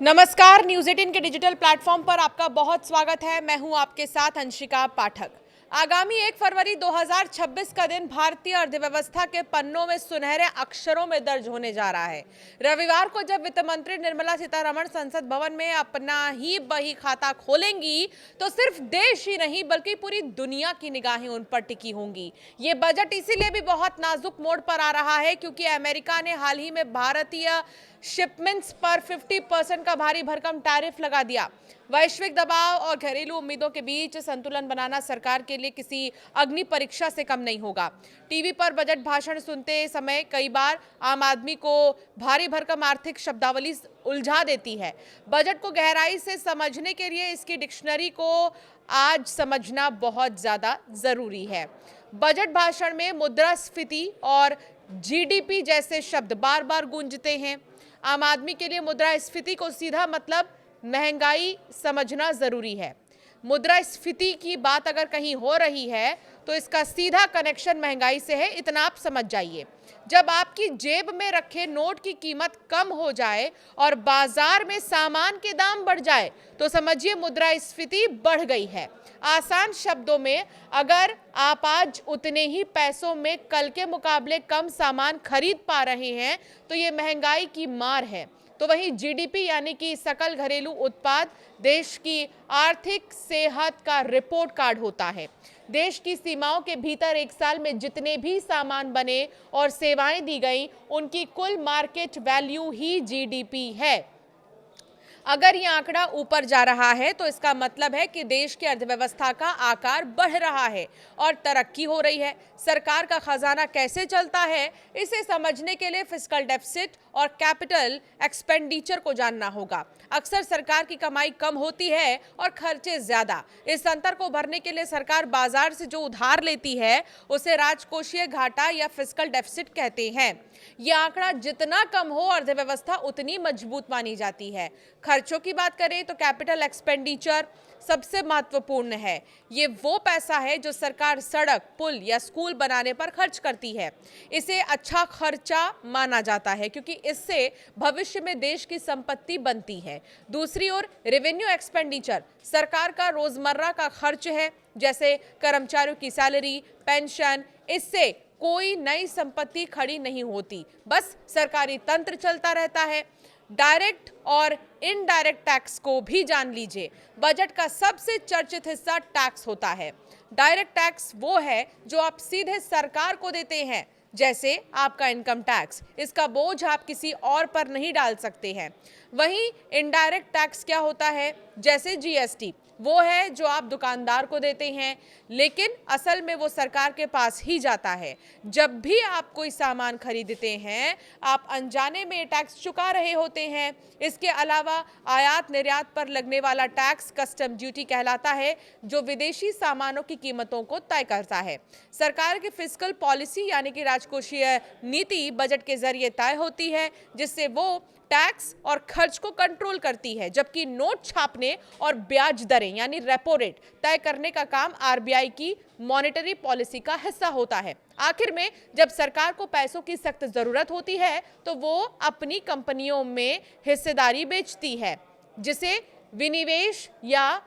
नमस्कार, न्यूज़ 18 के digital platform पर आपका बहुत स्वागत है। मैं हूं आपके साथ अंशिका पाठक। आगामी 1 फरवरी 2026 का दिन भारतीय अर्थव्यवस्था के पन्नों में सुनहरे अक्षरों में दर्ज होने जा रहा है। रविवार को जब वित्त मंत्री निर्मला सीतारमण संसद भवन में अपना ही बही खाता खोलेंगी तो सिर्फ देश ही नहीं बल्कि पूरी दुनिया की निगाहें उन पर टिकी होंगी। ये बजट इसीलिए भी बहुत नाजुक मोड़ पर आ रहा है क्योंकि अमेरिका ने हाल ही में भारतीय शिपमेंट्स पर 50% का भारी भरकम टैरिफ लगा दिया। वैश्विक दबाव और घरेलू उम्मीदों के बीच संतुलन बनाना सरकार के लिए किसी अग्नि परीक्षा से कम नहीं होगा। टीवी पर बजट भाषण सुनते समय कई बार आम आदमी को भारी भरकम आर्थिक शब्दावली उलझा देती है। बजट को गहराई से समझने के लिए इसकी डिक्शनरी को आज समझना बहुत ज्यादा जरूरी है। बजट भाषण में मुद्रास्फीति और जीडीपी जैसे शब्द बार बार गूंजते हैं। आम आदमी के लिए मुद्रास्फीति को सीधा मतलब महंगाई समझना जरूरी है। मुद्रास्फीति की बात अगर कहीं हो रही है तो इसका सीधा कनेक्शन महंगाई से है, इतना आप समझ जाइए। जब आपकी जेब में रखे नोट की कीमत कम हो जाए और बाजार में सामान के दाम बढ़ जाए तो समझिए मुद्रास्फीति बढ़ गई है। आसान शब्दों में, अगर आप आज उतने ही पैसों में कल के मुकाबले कम सामान खरीद पा रहे हैं तो ये महंगाई की मार है। तो वहीं जीडीपी यानी कि सकल घरेलू उत्पाद देश की आर्थिक सेहत का रिपोर्ट कार्ड होता है। देश की सीमाओं के भीतर एक साल में जितने भी सामान बने और सेवाएं दी गई उनकी कुल मार्केट वैल्यू ही जीडीपी है। अगर ये आंकड़ा ऊपर जा रहा है तो इसका मतलब है कि देश की अर्थव्यवस्था का आकार बढ़ रहा है और तरक्की हो रही है। सरकार का खजाना कैसे चलता है, इसे समझने के लिए फिस्कल डेफिसिट और कैपिटल एक्सपेंडिचर को जानना होगा। अक्सर सरकार की कमाई कम होती है और खर्चे ज्यादा। इस अंतर को भरने के लिए सरकार बाजार से जो उधार लेती है उसे राजकोषीय घाटा या फिस्कल डेफिसिट कहते हैं। यह आंकड़ा जितना कम हो अर्थव्यवस्था उतनी मजबूत मानी जाती है। खर्चों की बात करें तो कैपिटल एक्सपेंडिचर सबसे महत्वपूर्ण है। ये वो पैसा है जो सरकार सड़क, पुल या स्कूल बनाने पर खर्च करती है। इसे अच्छा खर्चा माना जाता है क्योंकि इससे भविष्य में देश की संपत्ति बनती है। दूसरी ओर रेवेन्यू एक्सपेंडिचर सरकार का रोजमर्रा का खर्च है, जैसे कर्मचारियों की सैलरी, पेंशन। इससे कोई नई संपत्ति खड़ी नहीं होती, बस सरकारी तंत्र चलता रहता है। डायरेक्ट और इनडायरेक्ट टैक्स को भी जान लीजिए। बजट का सबसे चर्चित हिस्सा टैक्स होता है। डायरेक्ट टैक्स वो है जो आप सीधे सरकार को देते हैं, जैसे आपका इनकम टैक्स। इसका बोझ आप किसी और पर नहीं डाल सकते हैं। वहीं इनडायरेक्ट टैक्स क्या होता है, जैसे जीएसटी, वो है जो आप दुकानदार को देते हैं लेकिन असल में वो सरकार के पास ही जाता है। जब भी आप कोई सामान खरीदते हैं आप अनजाने में टैक्स चुका रहे होते हैं। इसके अलावा आयात निर्यात पर लगने वाला टैक्स कस्टम ड्यूटी कहलाता है, जो विदेशी सामानों की कीमतों को तय करता है। सरकार की फिस्कल पॉलिसी यानी कि राजकोषीय नीति बजट के जरिए तय होती है, जिससे वो टैक्स और खर्च को कंट्रोल करती है, जबकि नोट छापने और ब्याज दरें यानी रेपो रेट तय करने का काम आरबीआई की मॉनेटरी पॉलिसी का हिस्सा होता है। आखिर में जब सरकार को पैसों की सख्त जरूरत होती है तो वो अपनी कंपनियों में हिस्सेदारी बेचती है, जिसे विनिवेश या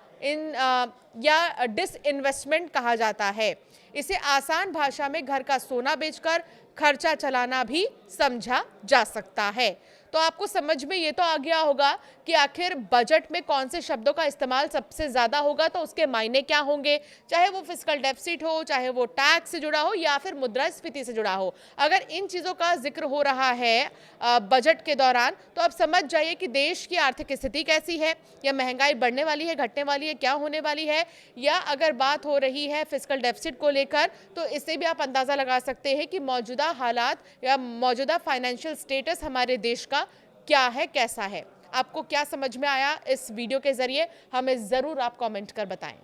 डिसइन्वेस्टमेंट कहा जाता है। इसे आसान भाषा में घर का सोना बेचकर खर्चा चलाना भी समझा जा सकता है। तो आपको समझ में ये तो आ गया होगा कि आखिर बजट में कौन से शब्दों का इस्तेमाल सबसे ज़्यादा होगा, तो उसके मायने क्या होंगे, चाहे वो फिस्कल डेफिसिट हो, चाहे वो टैक्स से जुड़ा हो या फिर मुद्रास्फीति से जुड़ा हो। अगर इन चीज़ों का जिक्र हो रहा है बजट के दौरान तो आप समझ जाइए कि देश की आर्थिक स्थिति कैसी है, या महंगाई बढ़ने वाली है, घटने वाली है, क्या होने वाली है। या अगर बात हो रही है फिस्कल डेफिसिट को लेकर तो इससे भी आप अंदाज़ा लगा सकते हैं कि मौजूदा हालात या मौजूदा फाइनेंशियल स्टेटस हमारे देश का क्या है, कैसा है। आपको क्या समझ में आया इस वीडियो के जरिए, हमें ज़रूर आप कमेंट कर बताएं।